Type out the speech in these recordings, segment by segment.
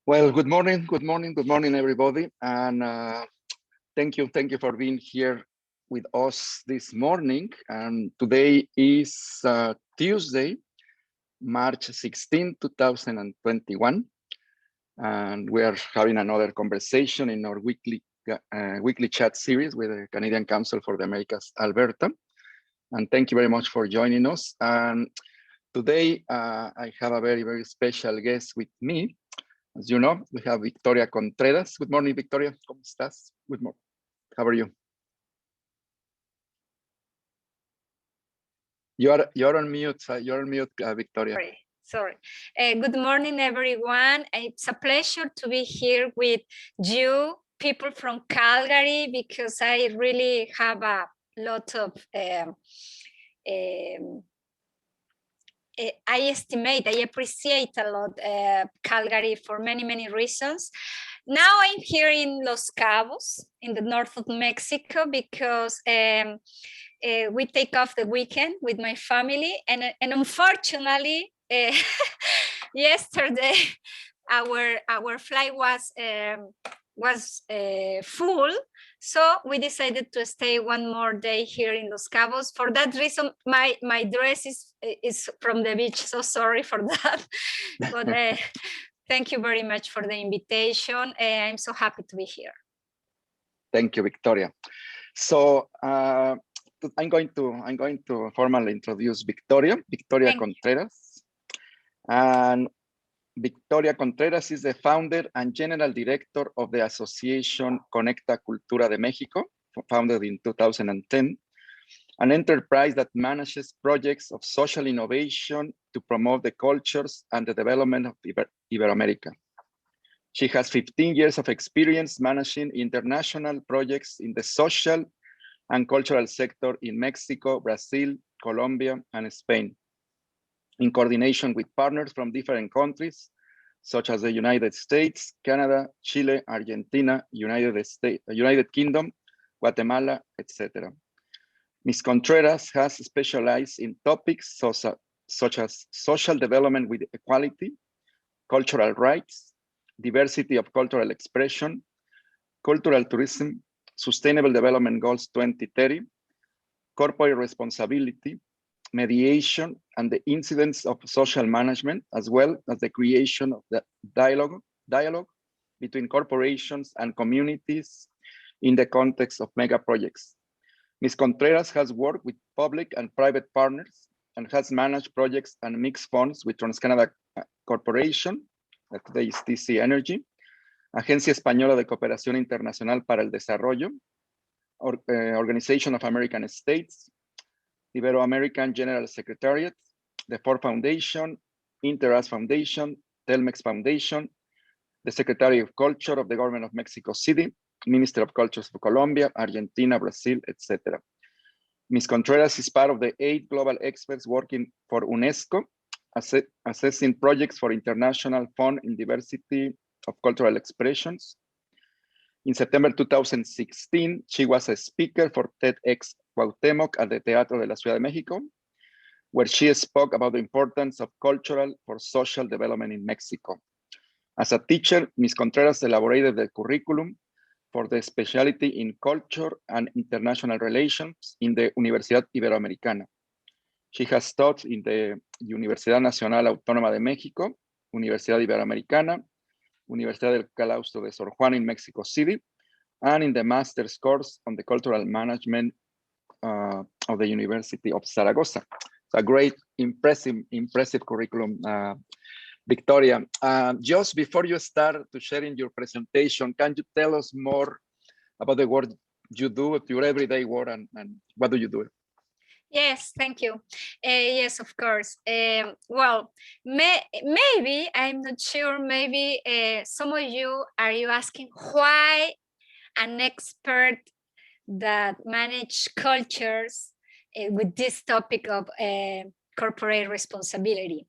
Well, good morning, everybody, and thank you for being here with us this morning. And today is Tuesday, March 16, 2021, and we are having another conversation in our weekly chat series with the Canadian Council for the Americas, Alberta. And thank you very much for joining us. And today I have a very special guest with me. As you know, we have Victoria Contreras. Good morning, Victoria. ¿Cómo estás? Good morning. How are you? You're on mute. You're on mute, Victoria. Sorry. Good morning, everyone. It's a pleasure to be here with you, people from Calgary, because I really have a lot of I appreciate a lot Calgary for many reasons. Now I'm here in Los Cabos, in the north of Mexico, because we take off the weekend with my family, and unfortunately, yesterday our flight was full. So we decided to stay one more day here in Los Cabos. For that reason, my dress is from the beach. So sorry for that. But thank you very much for the invitation. I'm so happy to be here. Thank you, Victoria. So I'm going to formally introduce Victoria Contreras. And Victoria Contreras is the founder and general director of the association Conecta Cultura de Mexico, founded in 2010, an enterprise that manages projects of social innovation to promote the cultures and the development of Iberoamerica. She has 15 years of experience managing international projects in the social and cultural sector in Mexico, Brazil, Colombia, and Spain, in coordination with partners from different countries, such as the United States, Canada, Chile, Argentina, United Kingdom, Guatemala, etc. Ms. Contreras has specialized in topics such as social development with equality, cultural rights, diversity of cultural expression, cultural tourism, Sustainable Development Goals 2030, corporate responsibility, mediation, and the incidence of social management, as well as the creation of the dialogue between corporations and communities in the context of mega projects. Ms. Contreras has worked with public and private partners and has managed projects and mixed funds with TransCanada Corporation, that today is TC Energy, Agencia Española de Cooperación Internacional para el Desarrollo, Organization of American States, Ibero-American General Secretariat, the Ford Foundation, Interas Foundation, Telmex Foundation, the Secretary of Culture of the Government of Mexico City, Minister of Cultures of Colombia, Argentina, Brazil, etc. Ms. Contreras is part of the 8 global experts working for UNESCO, assessing projects for International Fund in Diversity of Cultural Expressions. In September 2016, she was a speaker for TEDx Cuauhtémoc at the Teatro de la Ciudad de México, where she spoke about the importance of cultural for social development in Mexico. As a teacher, Ms. Contreras elaborated the curriculum for the specialty in culture and international relations in the Universidad Iberoamericana. She has taught in the Universidad Nacional Autónoma de México, Universidad Iberoamericana, Universidad del Claustro de Sor Juana in Mexico City, and in the master's course on the cultural management of the University of Zaragoza. It's a great, impressive curriculum, Victoria. Just before you start to sharing your presentation, can you tell us more about the work you do, your everyday work, and what do you do? Yes, thank you. Yes, of course. Well, maybe, I'm not sure, maybe some of you are asking why an expert that manage cultures with this topic of corporate responsibility.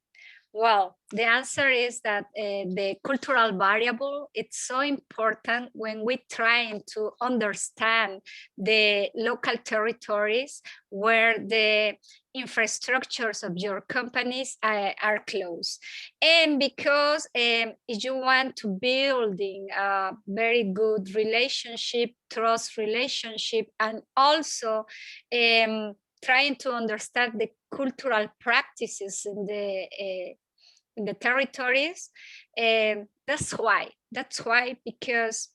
Well, the answer is that the cultural variable, it's so important when we're trying to understand the local territories where the infrastructures of your companies are close. And because if you want to building a very good relationship, trust relationship, and also trying to understand the cultural practices in the territories. That's why, because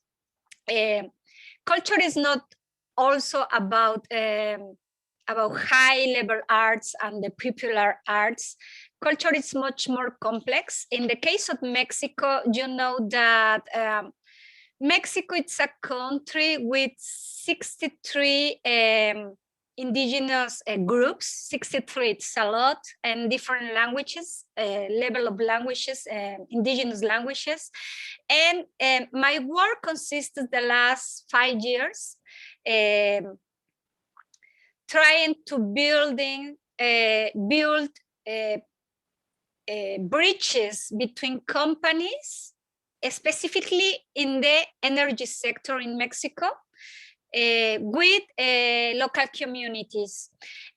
culture is not also about high level arts and the popular arts. Culture is much more complex. In the case of Mexico, you know that Mexico is a country with 63 indigenous groups. 63, it's a lot, and different languages, level of languages, indigenous languages. And my work consisted the last 5 years trying to build bridges between companies, specifically in the energy sector in Mexico, with local communities.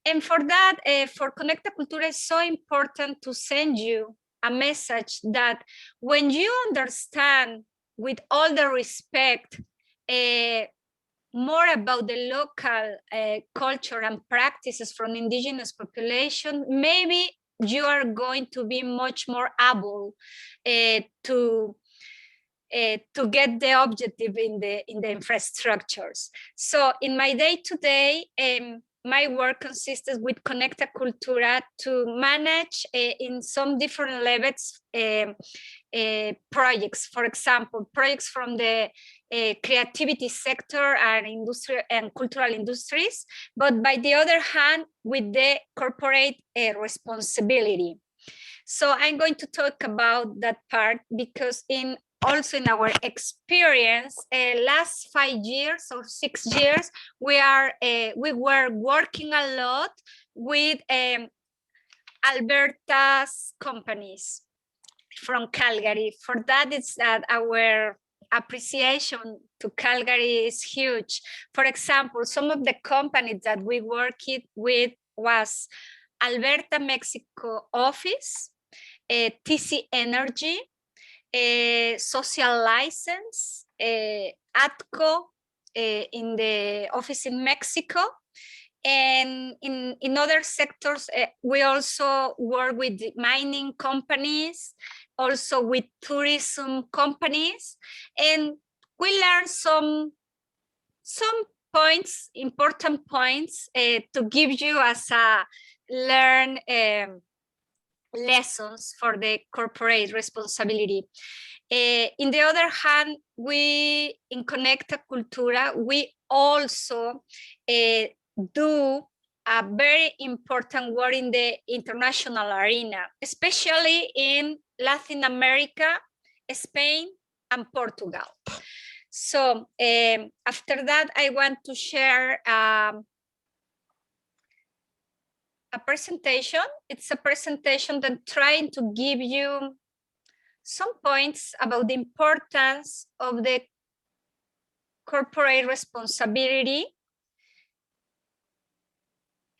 And for that, for Conecta Cultura, it's so important to send you a message that when you understand, with all the respect, more about the local culture and practices from indigenous population, maybe you are going to be much more able to get the objective in the infrastructures. So in my day-to-day, my work consists with Conecta Cultura to manage in some different levels projects. For example, projects from the creativity sector and industry and cultural industries, but by the other hand, with the corporate responsibility. So I'm going to talk about that part because also in our experience, last 5 years or 6 years, we were working a lot with Alberta's companies from Calgary. For that, it's that our appreciation to Calgary is huge. For example, some of the companies that we worked with was Alberta, Mexico office, TC Energy, social license, ATCO in the office in Mexico. And in other sectors, we also work with mining companies, also with tourism companies. And we learned some points, important points to give you as a learn lessons for the corporate responsibility. In the other hand, we in Conecta Cultura, we also do a very important work in the international arena, especially in Latin America, Spain, and Portugal. So after that, I want to share a presentation. It's a presentation that trying to give you some points about the importance of the corporate responsibility.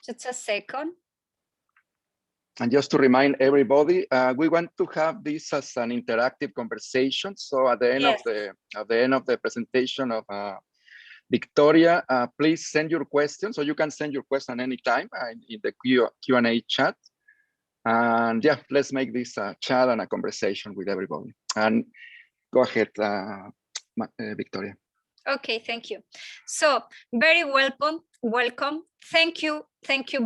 Just a second. And just to remind everybody, we want to have this as an interactive conversation. So at the end of the presentation of Victoria, please send your questions, so you can send your question anytime in the Q&A chat. And yeah, let's make this a chat and a conversation with everybody. And go ahead, Victoria. Okay, thank you. So very welcome. Thank you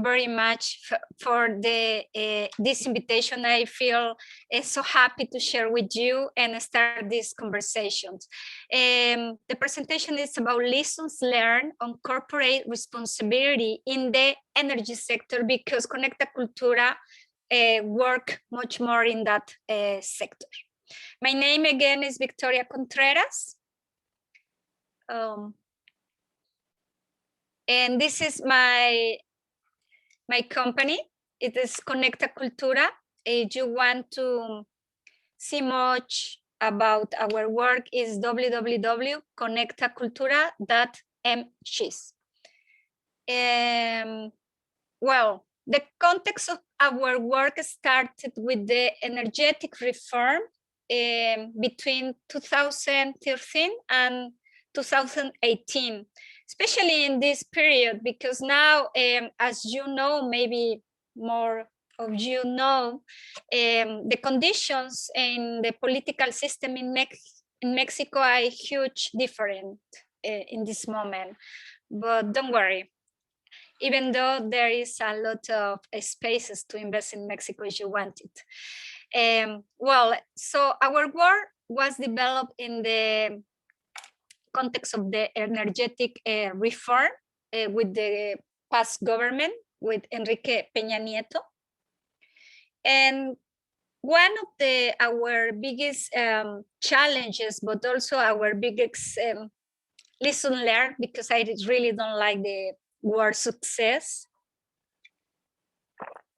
very much for this invitation. I feel so happy to share with you and start these conversations. The presentation is about lessons learned on corporate responsibility in the energy sector, because Conecta Cultura work much more in that sector. My name again is Victoria Contreras. And this is my company. It is Conecta Cultura. if you want to see much about our work, is www.conectacultura.mx. Well, the context of our work started with the energetic reform between 2013 and 2018, especially in this period, because now, as you know, maybe more of you know, the conditions in the political system in Mexico are huge different in this moment. But don't worry, even though there is a lot of spaces to invest in Mexico if you want it. Well, so our work was developed in the context of the energetic reform with the past government, with Enrique Peña Nieto. And one of our biggest challenges, but also our biggest lesson learned, because I really don't like the word success,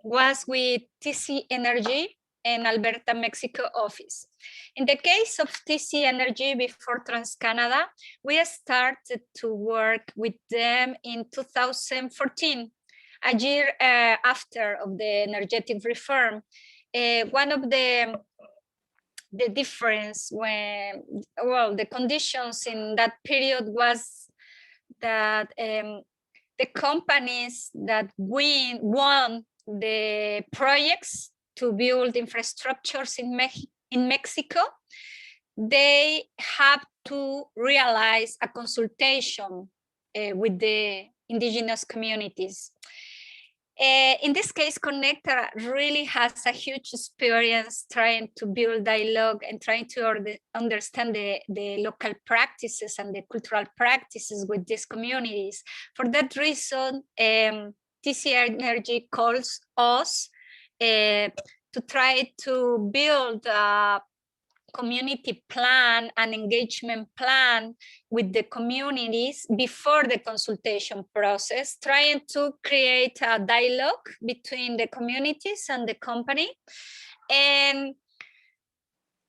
was with TC Energy and Alberta, Mexico office. In the case of TC Energy before TransCanada, we started to work with them in 2014, a year after of the energetic reform. One of the difference when, well, the conditions in that period was that the companies that won the projects to build infrastructures in Mexico, they have to realize a consultation with the indigenous communities. In this case, Conecta really has a huge experience trying to build dialogue and trying to understand the local practices and the cultural practices with these communities. For that reason, TC Energy calls us to try to build a community plan, an engagement plan with the communities before the consultation process, trying to create a dialogue between the communities and the company. And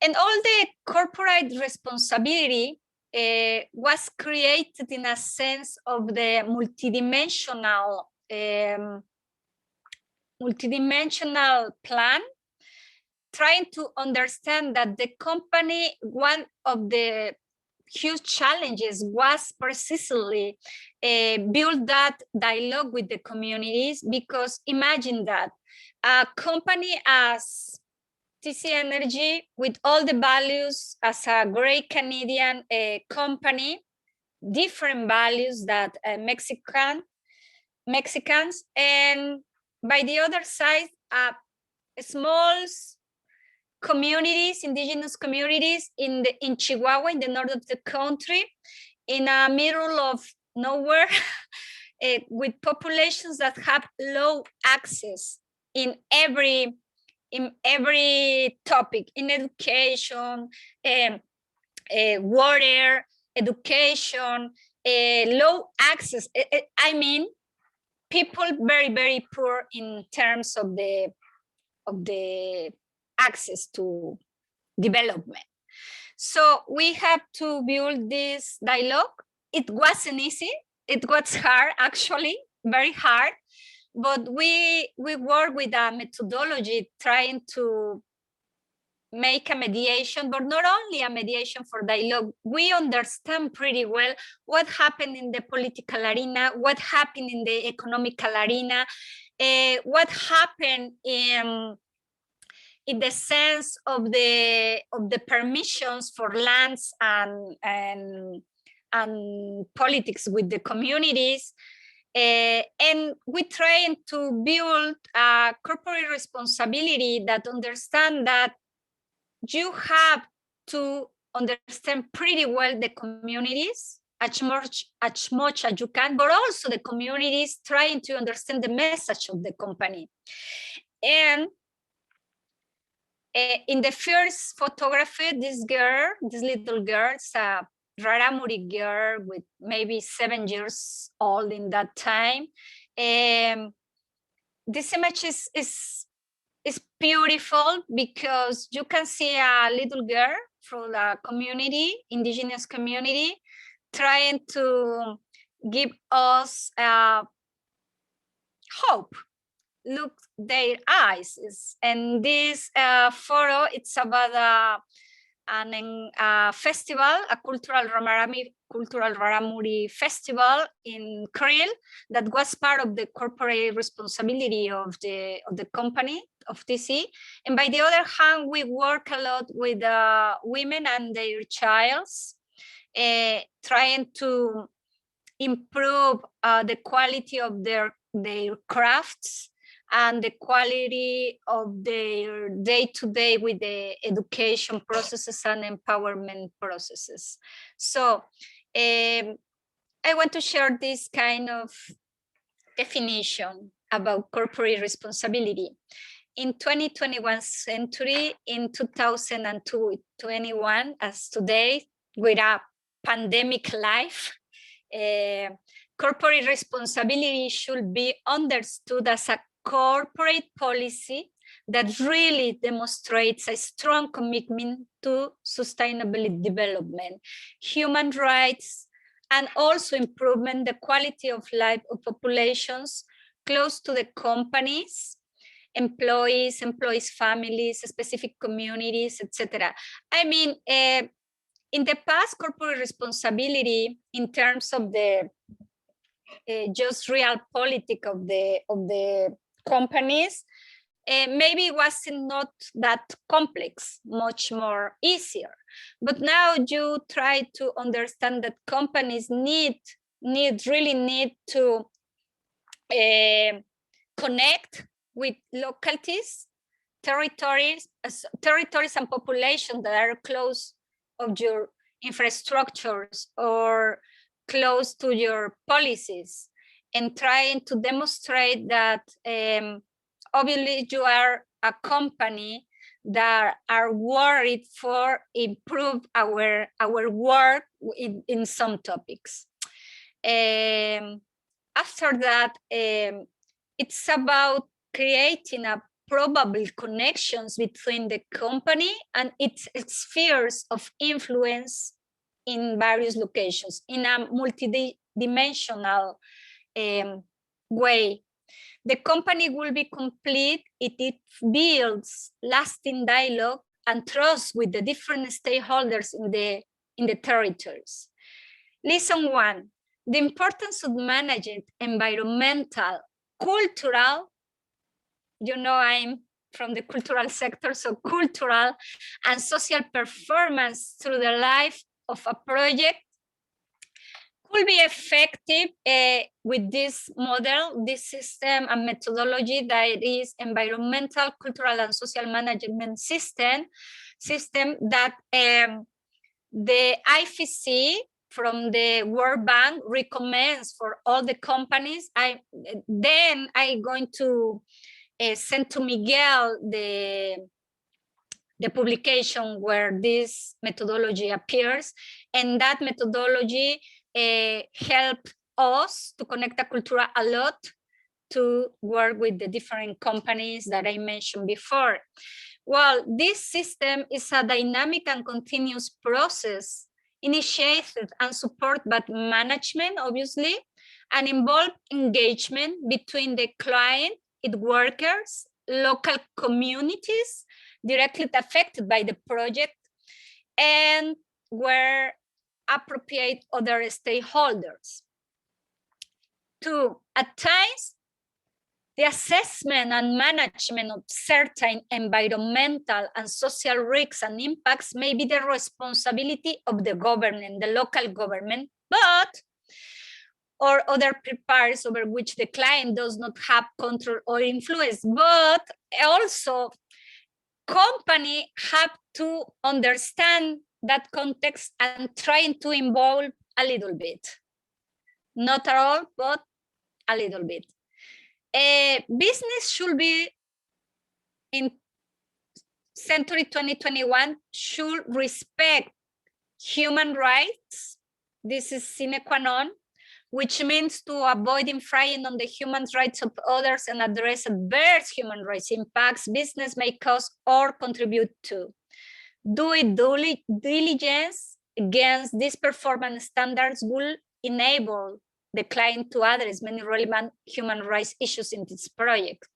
all the corporate responsibility was created in a sense of the multidimensional plan, trying to understand that the company, one of the huge challenges was precisely build that dialogue with the communities, because imagine that a company as TC Energy, with all the values as a great Canadian company, different values that Mexicans, and by the other side, small communities, indigenous communities in Chihuahua, in the north of the country, in a middle of nowhere, with populations that have low access in every topic, in education, water, education, low access. I mean, people very, very poor in terms of the access to development. So we have to build this dialogue. It wasn't easy. It was hard, actually, very hard. But we work with a methodology trying to make a mediation, but not only a mediation for dialogue. We understand pretty well what happened in the political arena, what happened in the economical arena, what happened in the sense of the permissions for lands and politics with the communities. And we're trying to build a corporate responsibility that understand that you have to understand pretty well the communities as much as you can, but also the communities trying to understand the message of the company. And in the first photography, this little girl, is a Raramuri girl with maybe 7 years old in that time. This image is It's beautiful because you can see a little girl from the community, indigenous community, trying to give us hope. Look their eyes. And this photo, it's about a festival, a cultural Raramuri festival in Krill that was part of the corporate responsibility of the company of TC. And by the other hand, we work a lot with women and their childs, trying to improve the quality of their crafts and the quality of their day-to-day with the education processes and empowerment processes. So I want to share this kind of definition about corporate responsibility. In 2021 century, in 2021, as today, with a pandemic life, corporate responsibility should be understood as a corporate policy that really demonstrates a strong commitment to sustainable development, human rights, and also improvement the quality of life of populations close to the companies, employees, families, specific communities, etc. I mean, in the past, corporate responsibility in terms of the just real politics of the companies, maybe it wasn't not that complex, much more easier. But now you try to understand that companies really need to connect with localities, territories and populations that are close of your infrastructures or close to your policies, and trying to demonstrate that obviously you are a company that are worried for improve our work in some topics. After that, it's about creating a probable connections between the company and its spheres of influence in various locations in a multidimensional way. The company will be complete if it builds lasting dialogue and trust with the different stakeholders in the territories. Lesson 1, the importance of managing environmental, cultural, you know, I'm from the cultural sector, so cultural and social performance through the life of a project could be effective with this model, this system and methodology that is environmental, cultural and social management system that the IFC from the World Bank recommends for all the companies. Then I'm going to send to Miguel the publication where this methodology appears, and that methodology helped us to Conecta Cultura a lot to work with the different companies that I mentioned before. Well, this system is a dynamic and continuous process initiated and supported by management, obviously, and involve engagement between the client, its workers, local communities directly affected by the project, and where appropriate other stakeholders. 2, at times, the assessment and management of certain environmental and social risks and impacts may be the responsibility of the government, the local government, or other parties over which the client does not have control or influence, but also company have to understand that context and trying to involve a little bit. Not at all, but a little bit. Business should be in century 2021 should respect human rights. This is sine qua non, which means to avoid infringing on the human rights of others and address adverse human rights impacts business may cause or contribute to. Due diligence against these performance standards will enable the client to address many relevant human rights issues in this project.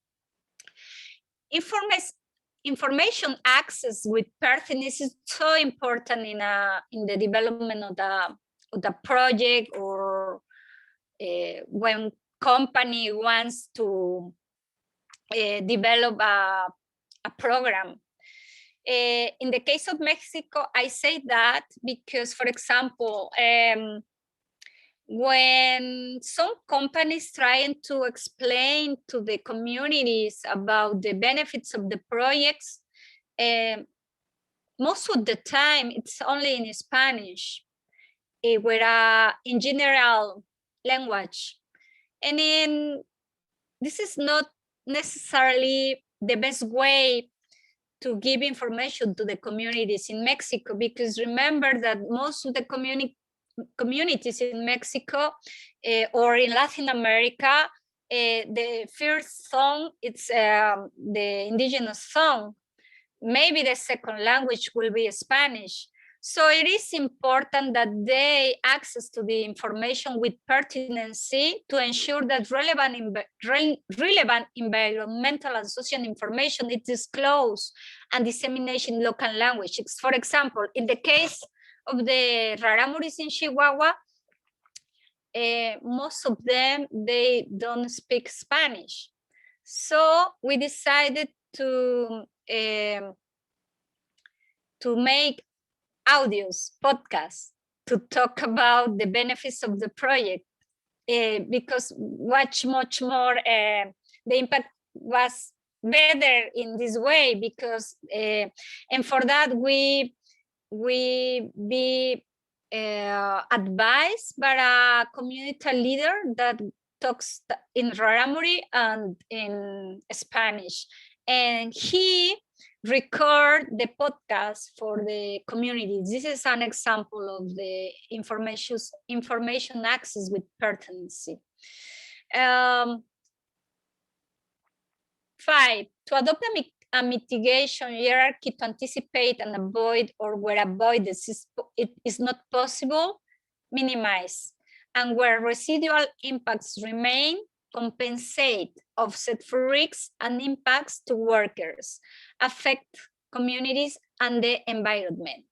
Information access with pertinence is so important in the development of the project, or when company wants to develop a program. In the case of Mexico, I say that because, for example, when some companies trying to explain to the communities about the benefits of the projects, most of the time it's only in Spanish, where in general language. And then this is not necessarily the best way to give information to the communities in Mexico, because remember that most of the communities in Mexico or in Latin America, the first song, it's the indigenous song. Maybe the second language will be Spanish. So it is important that they access to the information with pertinency to ensure that relevant environmental and social information is disclosed and dissemination in local languages. For example, in the case of the Raramuris in Chihuahua, most of them, they don't speak Spanish. So we decided to make audios, podcasts, to talk about the benefits of the project, because much more, the impact was better in this way, because, and for that we be advised by a community leader that talks in Raramuri and in Spanish, and he record the podcast for the community. This is an example of the information access with pertinency. 5, to adopt a mitigation hierarchy to anticipate and avoid, or where avoidance is not possible, minimize, and where residual impacts remain, compensate, offset for risks and impacts to workers, affect communities and the environment.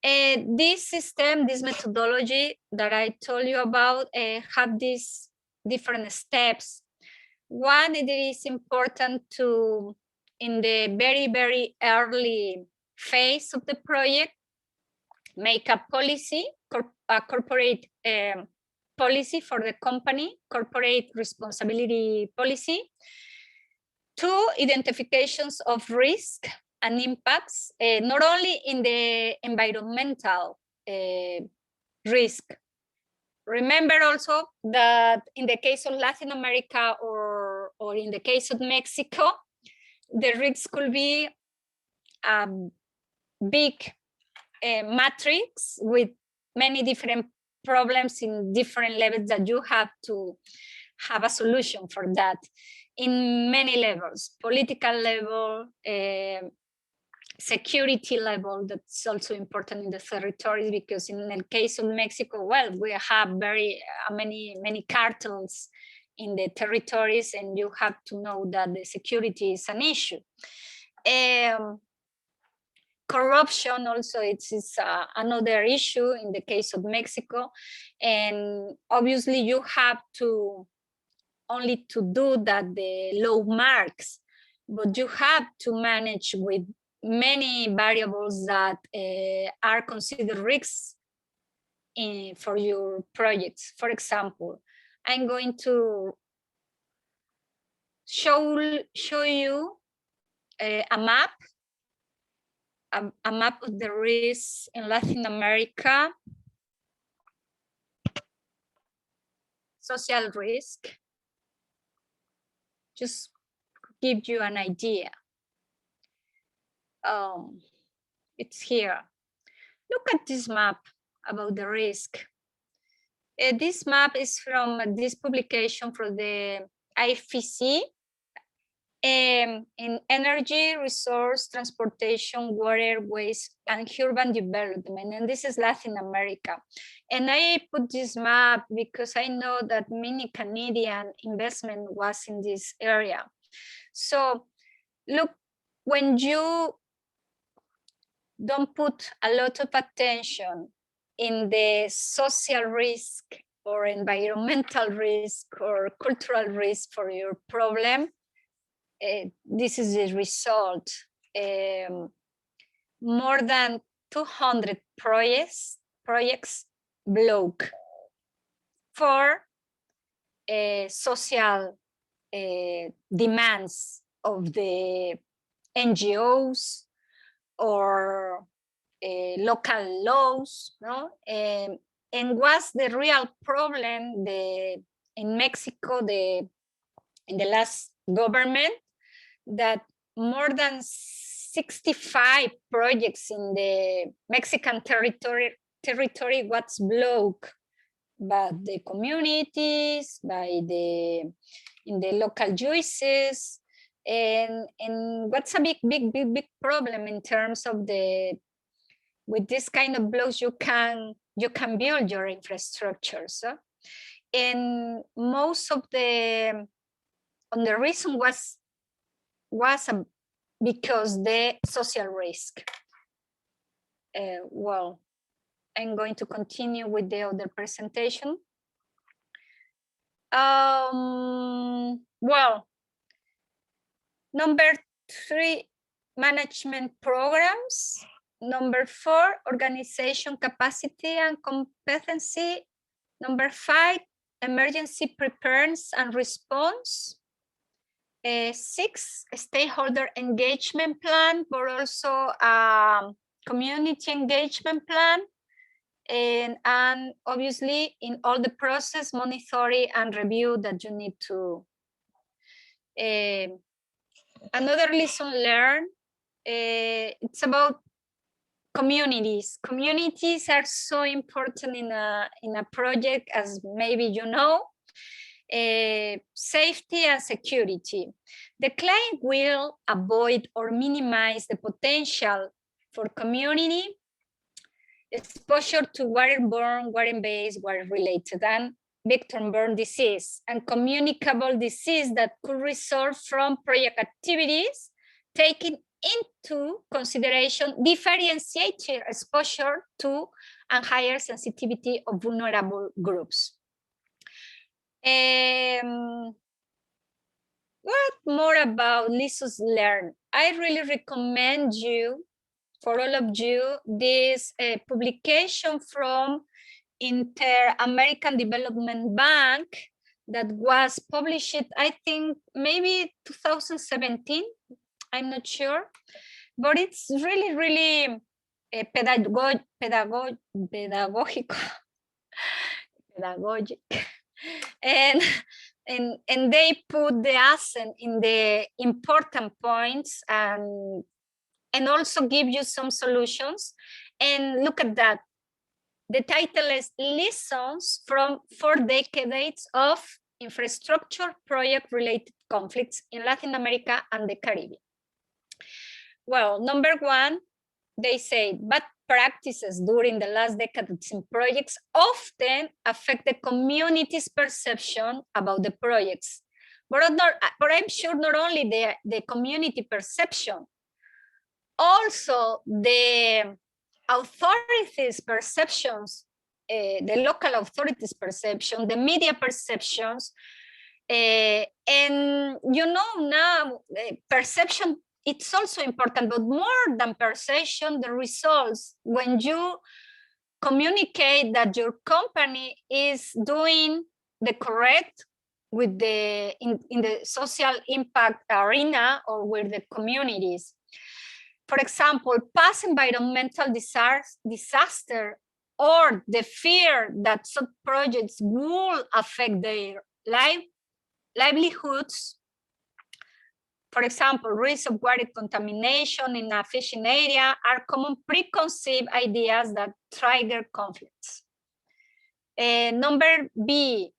This system, this methodology that I told you about, have these different steps. One, it is important to, in the very early phase of the project, make a policy, a corporate policy for the company, corporate responsibility policy. 2, identifications of risk and impacts, not only in the environmental risk. Remember also that in the case of Latin America or in the case of Mexico, the risks could be a big matrix with many different problems in different levels that you have to have a solution for that in many levels, political level, security level. That's also important in the territories, because in the case of Mexico, well, we have very many cartels in the territories, and you have to know that the security is an issue. Corruption also, it's another issue in the case of Mexico, and obviously you have to only to do that the low marks, but you have to manage with many variables that are considered risks for your projects. For example, I'm going to show you a map of the risks in Latin America. Social risk, just give you an idea. It's here. Look at this map about the risk. This map is from this publication from the IFC in energy, resource, transportation, water, waste, and urban development. And this is Latin America. And I put this map because I know that many Canadian investment was in this area. So look, when you don't put a lot of attention in the social risk or environmental risk or cultural risk for your problem, this is the result. More than 200 projects block for social demands of the NGOs or local laws, no? And what's the real problem in Mexico, in the last government, that more than 65 projects in the Mexican territory was blocked by the communities, in the local juices, and what's a big problem in terms of with this kind of blocks you can build your infrastructure. So, and most of the reason was because the social risk. Well, I'm going to continue with the other presentation. Well, number 3, management programs. Number 4, organization capacity and competency. Number 5, emergency preparedness and response. 6, stakeholder engagement plan, but also community engagement plan. And obviously in all the process, monitoring and review that you need to. Another lesson learned, it's about communities. Communities are so important in a project, as maybe you know. Safety and security. The client will avoid or minimize the potential for community exposure to waterborne, water-based, water-related, and vector-borne disease and communicable disease that could result from project activities, taking into consideration differentiated exposure to and higher sensitivity of vulnerable groups. What more about lessons learned? I really recommend you, for all of you, this publication from Inter-American Development Bank that was published, I think, maybe 2017. I'm not sure, but it's really, really pedagogic. And they put the accent in the important points and also give you some solutions. And look at that. The title is Lessons from 4 Decades of Infrastructure Project-Related Conflicts in Latin America and the Caribbean. Well, number 1, they say, bad practices during the last decades in projects often affect the community's perception about the projects. But I'm sure not only the community perception, also the authorities' perceptions, the local authorities' perception, the media perceptions, and you know now perception, it's also important, but more than perception, the results, when you communicate that your company is doing the correct with in the social impact arena or with the communities. For example, past environmental disaster or the fear that such projects will affect their livelihoods. For example, risk of water contamination in a fishing area are common preconceived ideas that trigger conflicts. Number B,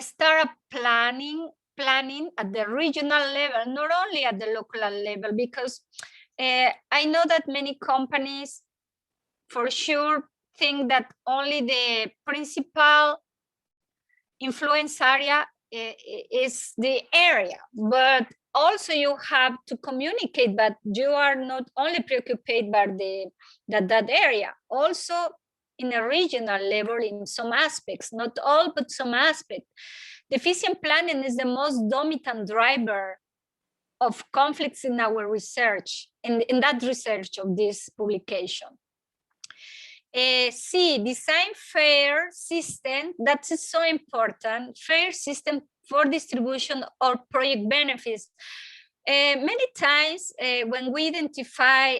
start planning at the regional level, not only at the local level, because I know that many companies for sure think that only the principal influence area is the area, but also you have to communicate that you are not only preoccupied by that area, also in a regional level in some aspects, not all, but some aspects. Deficient planning is the most dominant driver of conflicts in our research, in that research of this publication. C, design fair system, that is so important, fair system for distribution or project benefits. Many times when we identify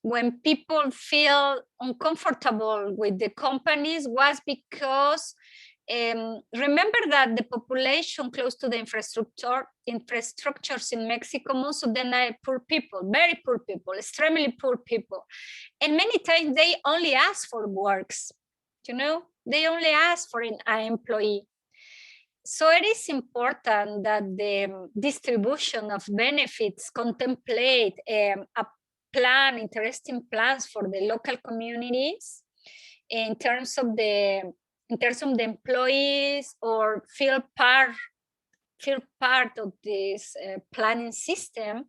when people feel uncomfortable with the companies was because remember that the population close to the infrastructures in Mexico, most of them are poor people, very poor people, extremely poor people. And many times they only ask for works, you know, they only ask for an employee. So it is important that the distribution of benefits contemplate a plan, interesting plans for the local communities in terms of the employees, or feel part of this planning system,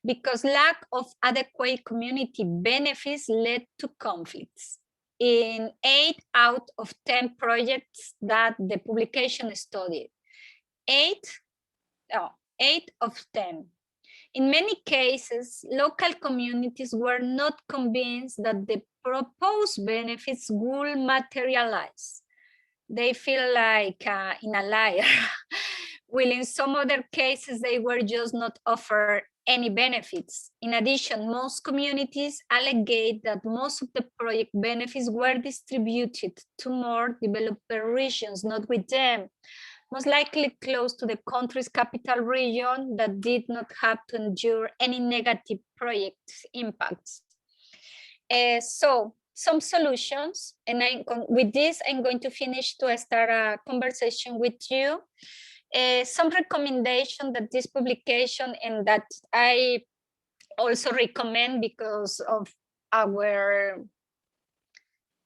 because lack of adequate community benefits led to conflicts in 8 out of 10 projects that the publication studied. 8 of 10. In many cases, local communities were not convinced that the proposed benefits will materialize. They feel like in a liar. While in some other cases, they were just not offered any benefits. In addition, most communities allegate that most of the project benefits were distributed to more developed regions, not with them, most likely close to the country's capital region that did not have to endure any negative project impacts. So some solutions, and with this, I'm going to finish to start a conversation with you. Some recommendation that this publication, and that I also recommend because of our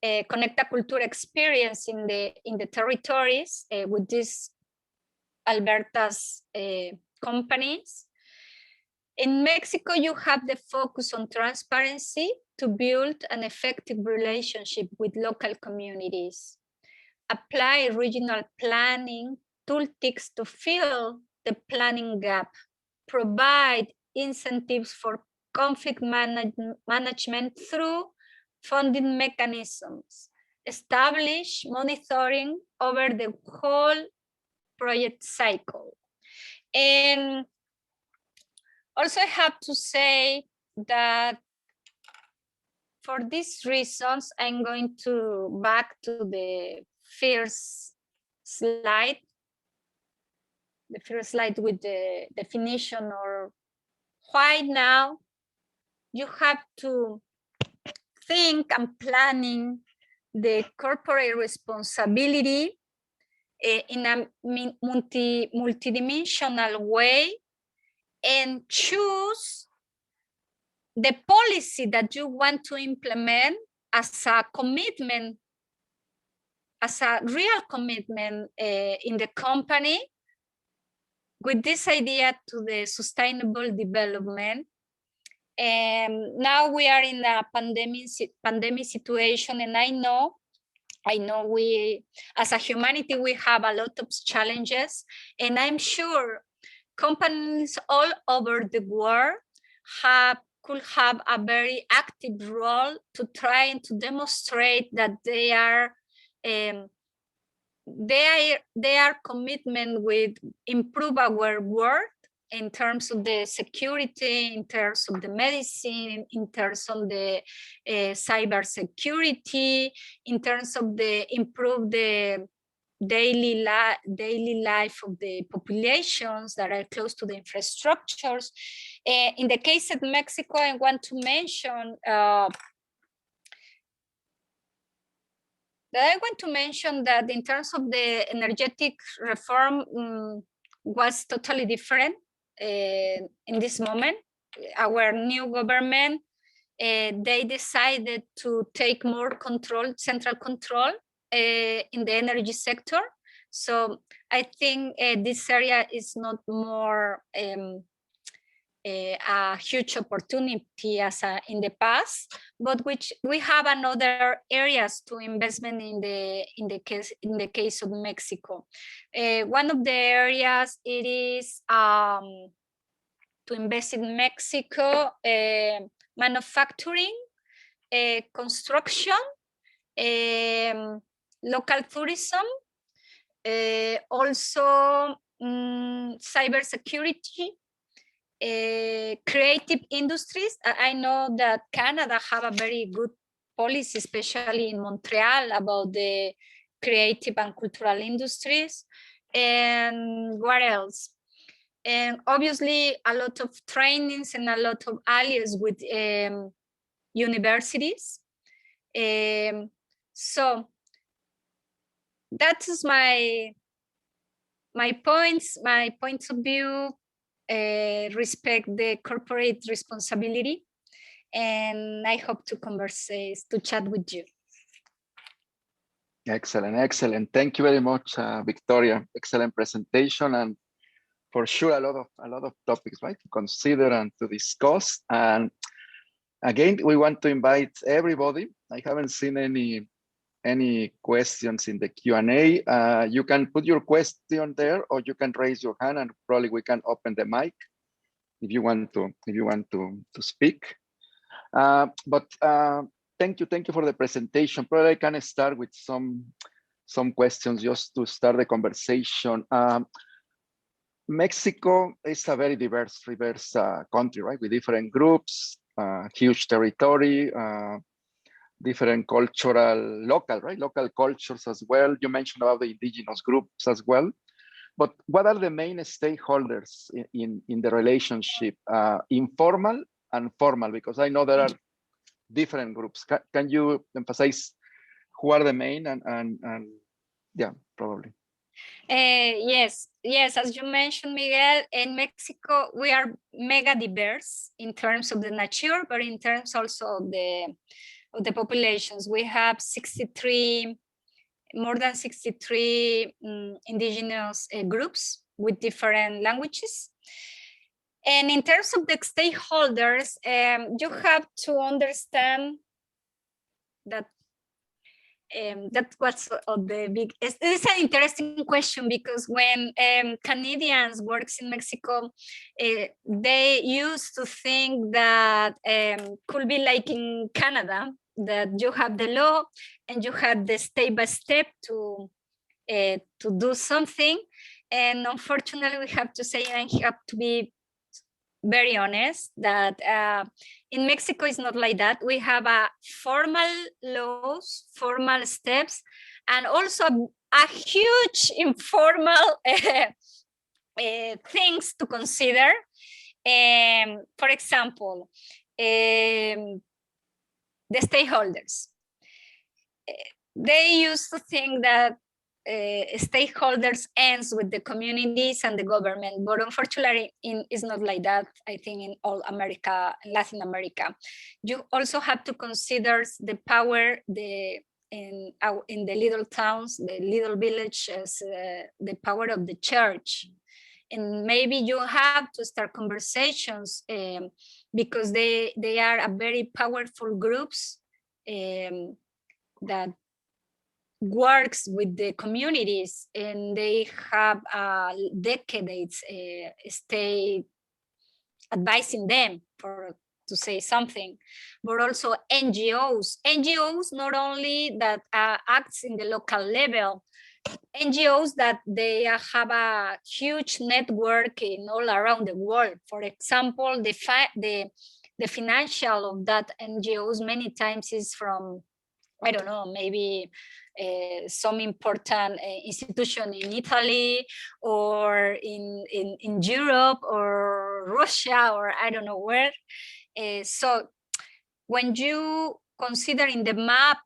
Conecta Cultura experience in the territories with these Alberta's companies. In Mexico, you have the focus on transparency to build an effective relationship with local communities. Apply regional planning tooltips to fill the planning gap. Provide incentives for conflict management through funding mechanisms. Establish monitoring over the whole project cycle. And also I have to say that for these reasons, I'm going to back to the first slide with the definition, or why now you have to think and planning the corporate responsibility in a multidimensional way, and choose the policy that you want to implement as a commitment, as a real commitment in the company, with this idea to the sustainable development. And now we are in a pandemic situation, and I know we, as a humanity, we have a lot of challenges, and I'm sure companies all over the world could have a very active role to try and to demonstrate that their commitment with improve our world in terms of the security, in terms of the medicine, in terms of the cyber security, in terms of the improve the daily life of the populations that are close to the infrastructures. In the case of Mexico, I want to mention I want to mention that in terms of the energetic reform was totally different in this moment. Our new government, they decided to take more control, central control in the energy sector. So I think this area is not more a huge opportunity as in the past, but which we have another areas to investment in the case of Mexico. One of the areas it is to invest in Mexico, manufacturing, construction, local tourism, also cybersecurity, creative industries. I know that Canada have a very good policy, especially in Montreal, about the creative and cultural industries. And what else? And obviously a lot of trainings and a lot of allies with universities. So that is my points of view. Respect the corporate responsibility, and I hope to chat with you. Excellent. Thank you very much, Victoria. Excellent presentation, and for sure a lot of topics, right, to consider and to discuss. And again, we want to invite everybody. I haven't seen any questions in the Q&A. You can put your question there, or you can raise your hand, and probably we can open the mic if you want to speak. But thank you for the presentation. Probably I can start with some questions just to start the conversation. Mexico is a very diverse country, right? With different groups, huge territory, different local cultures as well. You mentioned about the indigenous groups as well. But what are the main stakeholders in the relationship, informal and formal? Because I know there are different groups. Can you emphasize who are the main and yeah, probably. Yes, as you mentioned, Miguel, in Mexico, we are mega diverse in terms of the nature, but in terms also of the populations. We have more than 63 indigenous groups with different languages. And in terms of the stakeholders, you have to understand that that was the big. It's an interesting question, because when Canadians works in Mexico, they used to think that could be like in Canada, that you have the law and you have the step by step to do something. And unfortunately, we have to say, and have to be very honest, that in Mexico it's not like that. We have formal laws, formal steps, and also a huge informal things to consider. For example, the stakeholders. They used to think that stakeholders ends with the communities and the government, but unfortunately it's not like that. I think in all America, Latin America, you also have to consider the power in the little towns, the little villages, the power of the church. And maybe you have to start conversations because they are a very powerful groups that works with the communities, and they have decades stay advising them to say something. But also NGOs not only that acts in the local level, NGOs that they have a huge network in all around the world. For example, the financial of that NGOs many times is from, I don't know, maybe some important institution in Italy or in Europe or Russia or I don't know where. So when you consider in the map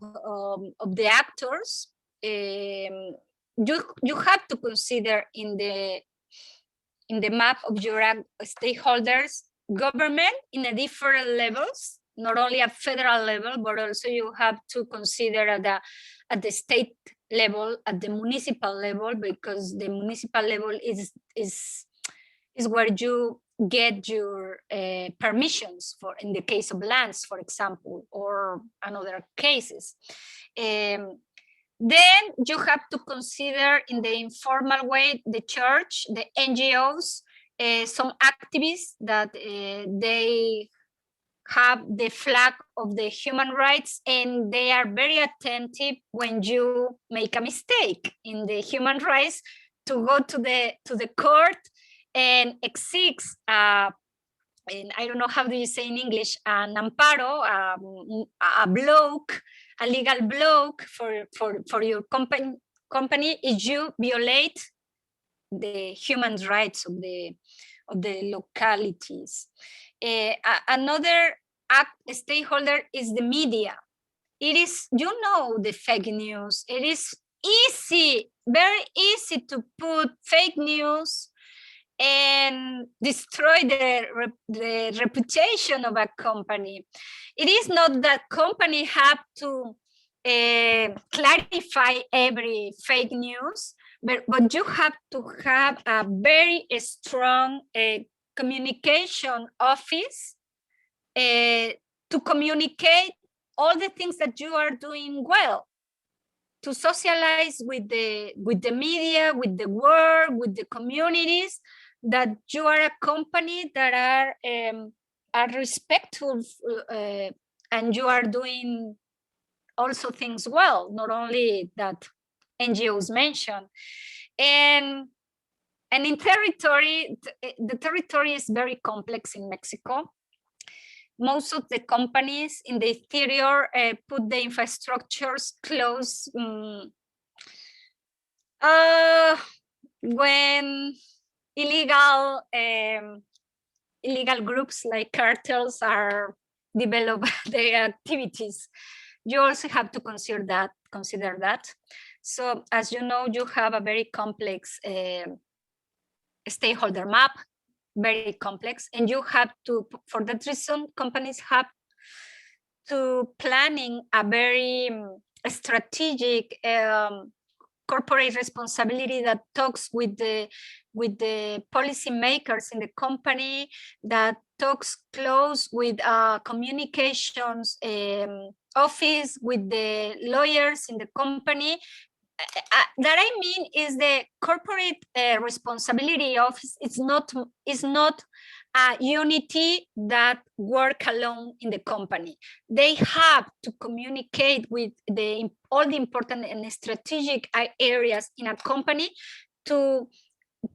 of the actors, you have to consider in the map of your stakeholders government in a different levels, not only at federal level, but also you have to consider at the state level, at the municipal level, because the municipal level is where you get your permissions for, in the case of lands, for example, or another cases. Then you have to consider in the informal way the church, the NGOs, some activists that they have the flag of the human rights, and they are very attentive when you make a mistake in the human rights to go to the court and exige and I don't know how do you say in English, an amparo, a block, a legal block for your company if you violate the human rights of the localities. Another stakeholder is the media. It is, you know, the fake news. It is easy, very easy to put fake news and destroy the reputation of a company. It is not that company have to clarify every fake news, but you have to have a very strong communication office to communicate all the things that you are doing well, to socialize with the media, with the world, with the communities, that you are a company that are respectful and you are doing also things well, not only that NGOs mentioned. And in territory, the territory is very complex in Mexico. Most of the companies in the interior put the infrastructures close when illegal groups like cartels are develop their activities. You also have to consider that. So as you know, you have a very complex stakeholder map, very complex, and you have to, for that reason, companies have to planning a very strategic corporate responsibility that talks with the policy makers in the company, that talks close with communications office, with the lawyers in the company. That I mean is the corporate responsibility office is not a unity that work alone in the company. They have to communicate with all the important and strategic areas in a company to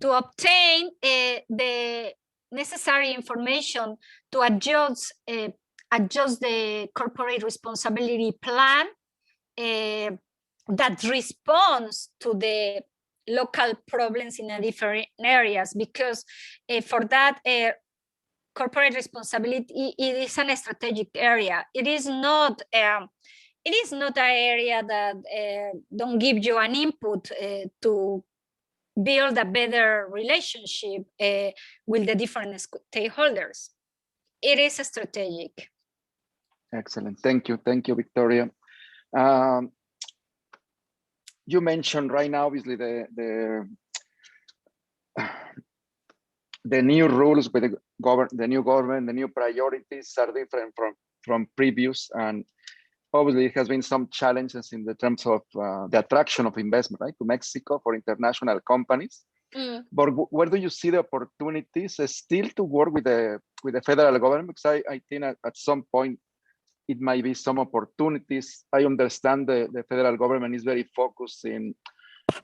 obtain the necessary information to adjust the corporate responsibility plan that responds to the local problems in different areas, because for that corporate responsibility, it is a strategic area. It is not an area that don't give you an input to build a better relationship with the different stakeholders. It is strategic. Excellent. Thank you, Victoria. You mentioned right now, obviously, the new rules with the new government, the new priorities are different from previous, and obviously it has been some challenges in the terms of the attraction of investment, right, to Mexico for international companies. But where do you see the opportunities still to work with the federal government? Because I think at some point it might be some opportunities. I understand the federal government is very focused in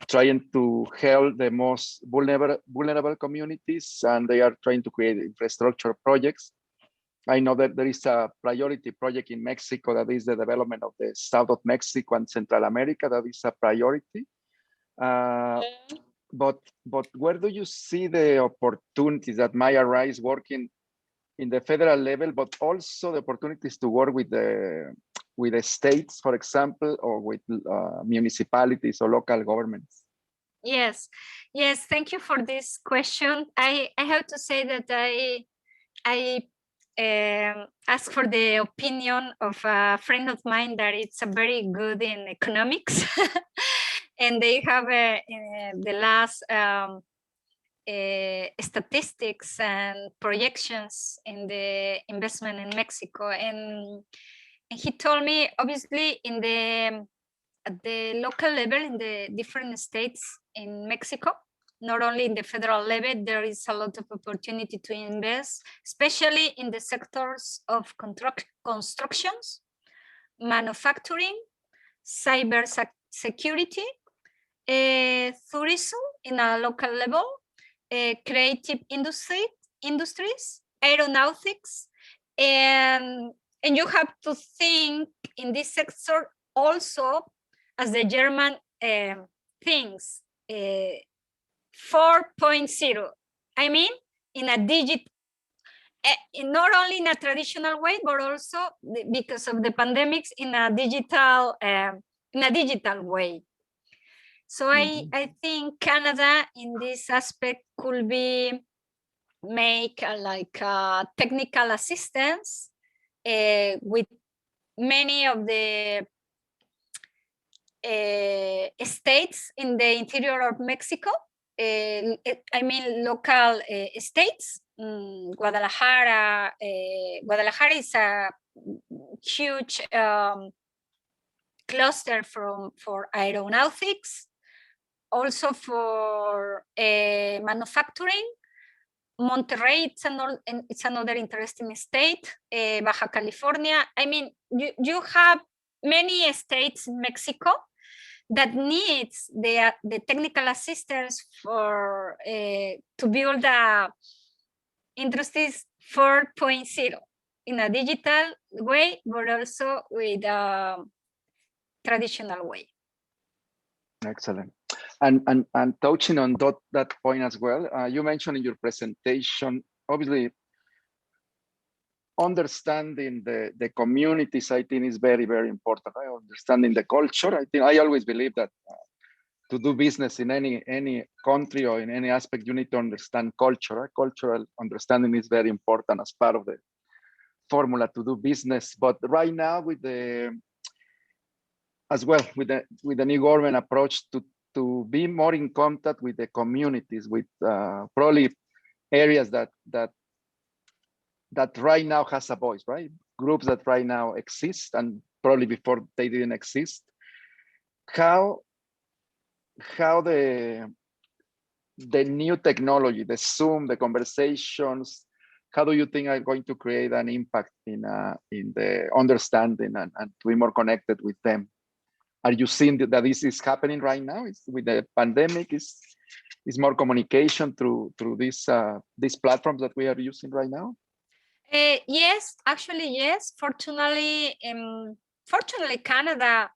trying to help the most vulnerable communities, and they are trying to create infrastructure projects. I know that there is a priority project in Mexico that is the development of the south of Mexico and Central America. That is a priority. But where do you see the opportunities that might arise working in the federal level, but also the opportunities to work with the the states, for example, or with municipalities or local governments? Yes, yes. Thank you for this question. I have to say that I asked for the opinion of a friend of mine that it's a very good in economics, and they have the last statistics and projections in the investment in Mexico, and he told me, obviously, at the local level in the different states in Mexico, not only in the federal level, there is a lot of opportunity to invest, especially in the sectors of constructions, manufacturing, cyber security, tourism in a local level, creative industries, aeronautics, and you have to think in this sector also as the German thinks, 4.0. I mean, in a not only in a traditional way, but also because of the pandemics in a digital way. So I think Canada in this aspect could be make like technical assistance with many of the states in the interior of Mexico. I mean local states. Guadalajara. Guadalajara is a huge cluster for aeronautics, also for manufacturing. Monterrey, it's another interesting state. Baja California. I mean, you have many states in Mexico that needs the technical assistance for to build a industries 4.0 in a digital way, but also with a traditional way. Excellent. And touching on that point as well, you mentioned in your presentation, obviously, understanding the communities, I think, is very, very important. Right? Understanding the culture. I always believe that to do business in any country or in any aspect, you need to understand culture. Right? Cultural understanding is very important as part of the formula to do business. But right now, with the new government approach to be more in contact with the communities, with probably areas that right now has a voice, right? Groups that right now exist and probably before they didn't exist. How the new technology, the Zoom, the conversations, how do you think are going to create an impact in the understanding and to be more connected with them? Are you seeing that this is happening right now? With the pandemic, is more communication through these platforms that we are using right now? Yes, actually, yes. Fortunately, Canada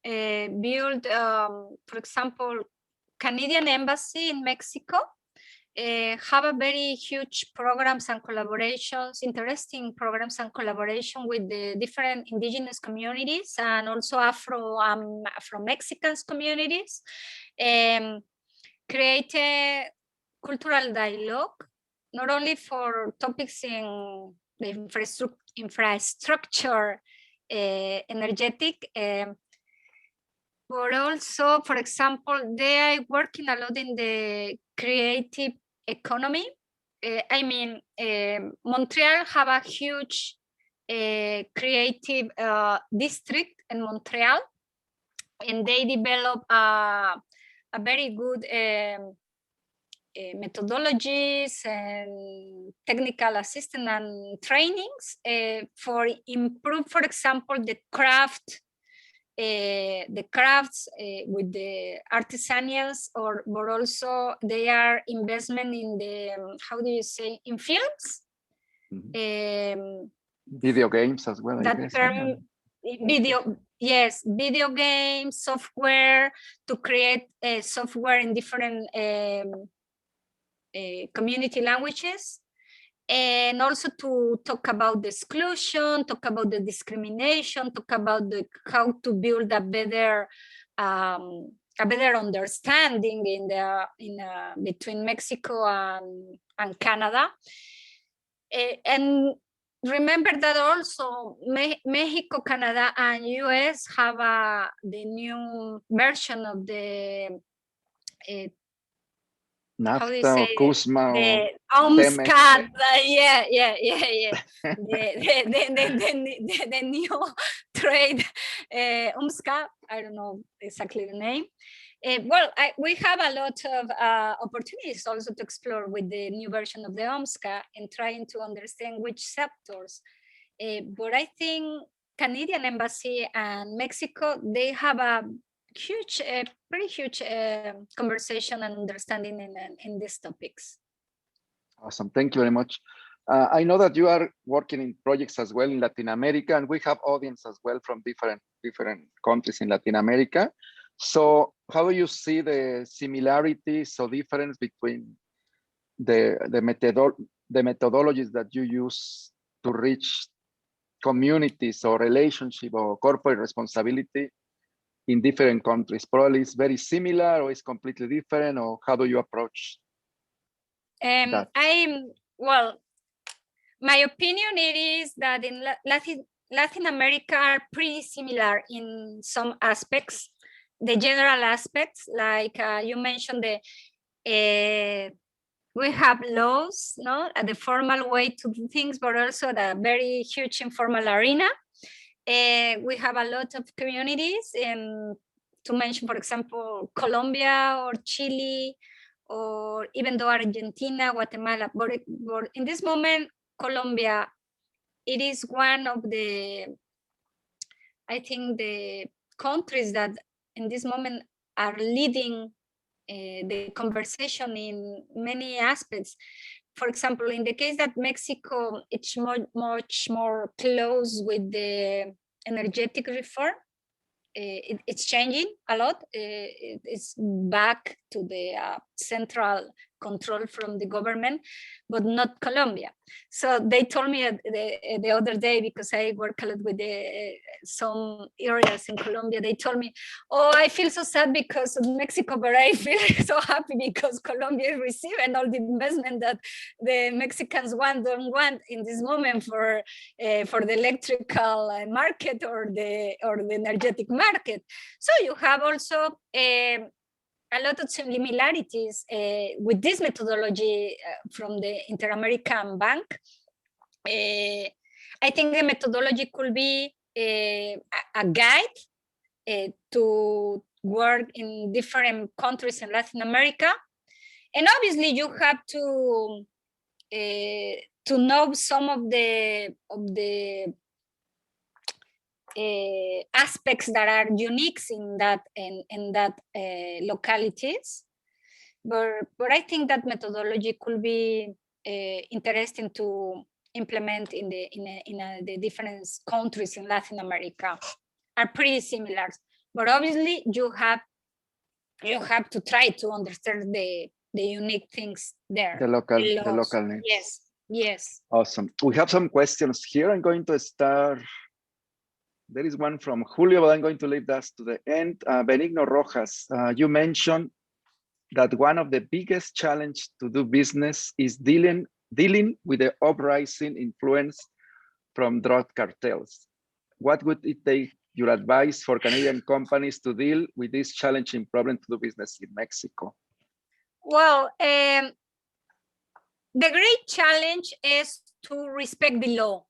built, for example, Canadian Embassy in Mexico have a very huge programs and collaborations, interesting programs and collaboration with the different indigenous communities and also Afro-Mexicans communities. Create a cultural dialogue, not only for topics in the infrastructure, energetic, but also, for example, they are working a lot in the creative economy. I mean, Montreal have a huge creative district in Montreal, and they develop a very good methodologies and technical assistance and trainings for improve, for example, the crafts with the artisanians, but also they are investment in the how do you say, in films, video games as well. That term, video games, software, to create software in different community languages. and also to talk about the exclusion, talk about the discrimination, talk about how to build a better understanding between Mexico and Canada. And remember that also Mexico, Canada, and US have the new version of the NAFTA or CUSMA or UMSCA, the new trade, UMSCA, I don't know exactly the name. Well, we have a lot of opportunities also to explore with the new version of the UMSCA and trying to understand which sectors. But I think Canadian Embassy and Mexico, they have a pretty huge conversation and understanding in these topics. Awesome, thank you very much. I know that you are working in projects as well in Latin America, and we have audience as well from different countries in Latin America. So how do you see the similarities or difference between the methodologies that you use to reach communities or relationship or corporate responsibility in different countries? Probably it's very similar or it's completely different, or how do you approach that? Well, my opinion it is that in Latin America are pretty similar in some aspects, the general aspects, like you mentioned, we have laws, no, the formal way to do things, but also the very huge informal arena. We have a lot of communities, to mention, for example, Colombia or Chile, or even though Argentina, Guatemala, but in this moment, Colombia, it is one of the, I think, the countries that in this moment are leading the conversation in many aspects. For example, in the case that Mexico, it's much more close with the energetic reform. It's changing a lot. It's back to the central control from the government, but not Colombia. So they told me the other day, because I work a lot with some areas in Colombia, they told me, oh, I feel so sad because of Mexico, but I feel so happy because Colombia is receiving all the investment that the Mexicans don't want in this moment for the electrical market or the energetic market. So you have also a lot of similarities with this methodology from the Inter-American Bank. I think the methodology could be a guide to work in different countries in Latin America. And obviously you have to know some of the aspects that are unique in that localities, but I think that methodology could be interesting to implement in the different countries in Latin America. Are pretty similar, but obviously you have to try to understand the unique things there. The local needs. Yes. Awesome. We have some questions here. I'm going to start. There is one from Julio, but I'm going to leave that to the end. Benigno Rojas, you mentioned that one of the biggest challenges to do business is dealing with the uprising influence from drug cartels. What would it take, your advice for Canadian companies to deal with this challenging problem to do business in Mexico? Well, the great challenge is to respect the law,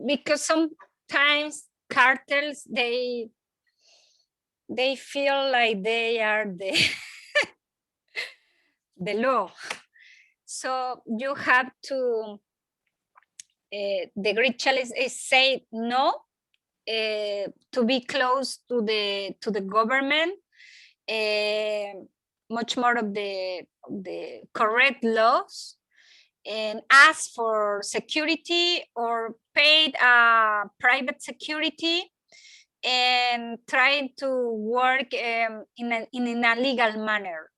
because sometimes cartels, they feel like they are the the law. So you have to, the great challenge is say no, to be close to the government, much more of the correct laws, and ask for security or paid private security, and try to work in a legal manner.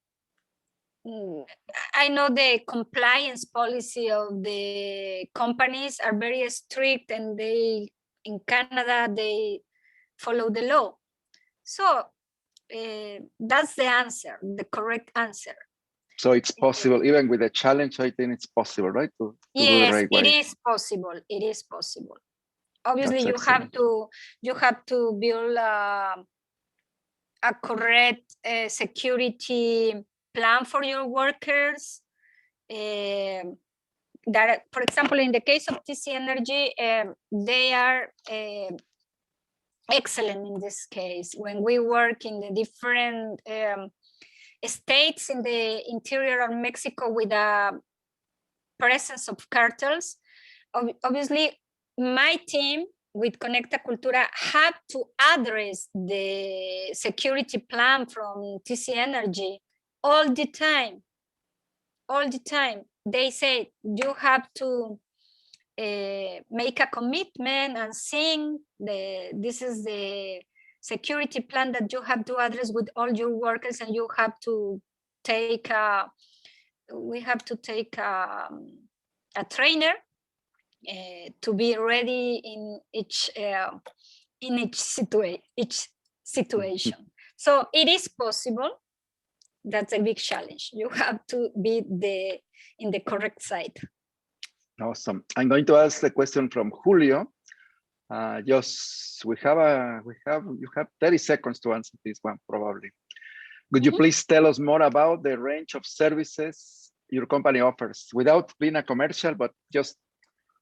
I know the compliance policy of the companies are very strict, and in Canada, they follow the law. So that's the answer, the correct answer. So it's possible, even with a challenge, I think it's possible, right? To yes, do the right way. It is possible. It is possible. Obviously, That's excellent. you have to build a correct security plan for your workers. That, for example, in the case of TC Energy, they are excellent in this case. When we work in the different states in the interior of Mexico with a presence of cartels, obviously my team with Conecta Cultura had to address the security plan from TC Energy all the time. All the time. They say you have to make a commitment and sing this is the security plan that you have to address with all your workers, and you have to take a trainer to be ready in each situation. So it is possible. That's a big challenge. You have to be in the correct side. Awesome. I'm going to ask the question from Julio. You have 30 seconds to answer this one, probably. Could you please tell us more about the range of services your company offers, without being a commercial, but just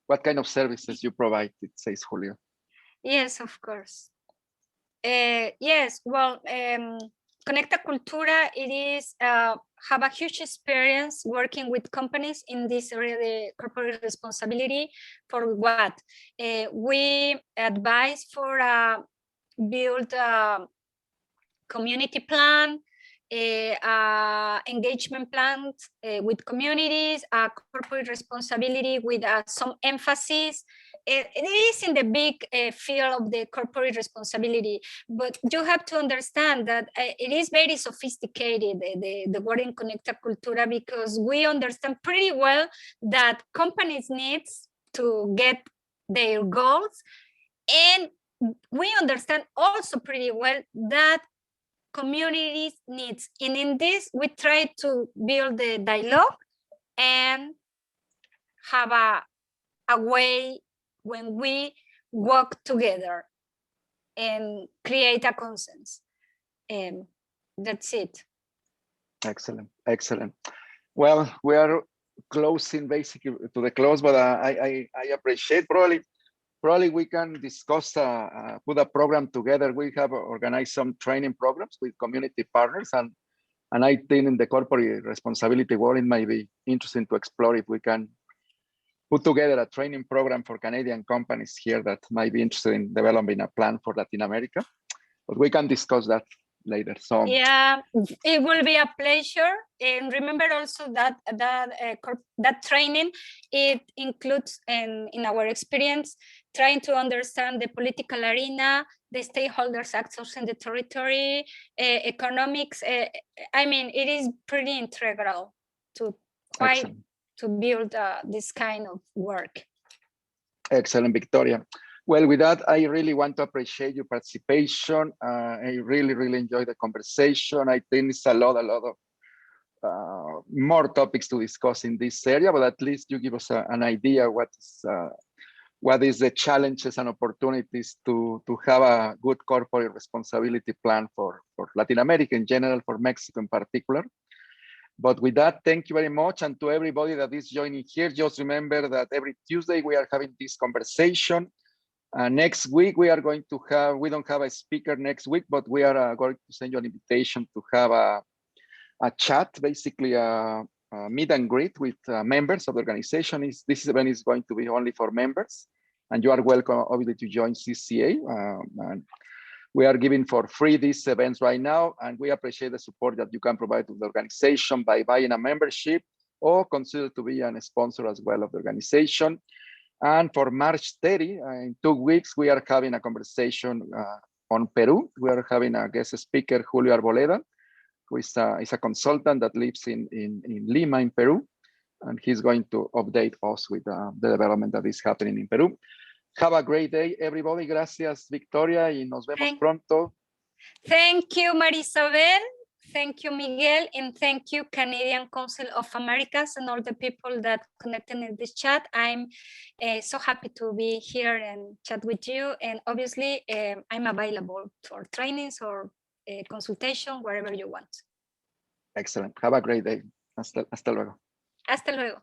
what kind of services you provide? It says Julio. Yes, of course. Yes, well, Conecta Cultura, it is have a huge experience working with companies in this really corporate responsibility. For what? We advise for build a community plan, engagement plans with communities, corporate responsibility with some emphasis. It is in the big field of the corporate responsibility, but you have to understand that it is very sophisticated, the work in Conecta Cultura, because we understand pretty well that companies needs to get their goals, and we understand also pretty well that communities needs. And in this, we try to build the dialogue and have a way when we work together and create a consensus. And that's it. Excellent, excellent. Well, we are closing basically to the close, but I appreciate probably we can discuss, put a program together. We have organized some training programs with community partners, and I think in the corporate responsibility world, it might be interesting to explore if we can put together a training program for Canadian companies here that might be interested in developing a plan for Latin America. But we can discuss that later. So yeah, it will be a pleasure. And remember also that that training, it includes, in our experience, trying to understand the political arena, the stakeholders' access in the territory, economics. I mean, it is pretty integral to build this kind of work. Excellent, Victoria. Well, with that, I really want to appreciate your participation. I really enjoyed the conversation. I think it's a lot of more topics to discuss in this area, but at least you give us an idea what is the challenges and opportunities to have a good corporate responsibility plan for Latin America in general, for Mexico in particular. But with that, thank you very much. And to everybody that is joining here, just remember that every Tuesday we are having this conversation. Next week, we don't have a speaker next week, but we are going to send you an invitation to have a chat, basically a meet and greet with members of the organization. This event is going to be only for members, and you are welcome, obviously, to join CCA. And we are giving for free these events right now, and we appreciate the support that you can provide to the organization by buying a membership or consider to be a sponsor as well of the organization. And for March 30, in 2 weeks, we are having a conversation on Peru. We are having a guest speaker, Julio Arboleda, who is a consultant that lives in Lima, in Peru, and he's going to update us with the development that is happening in Peru. Have a great day, everybody. Gracias, Victoria, y nos vemos pronto. Thank you, Marisabel. Thank you, Miguel, and thank you, Canadian Council of Americas, and all the people that connected in this chat. I'm so happy to be here and chat with you. And obviously, I'm available for trainings or consultation, wherever you want. Excellent. Have a great day. Hasta luego. Hasta luego.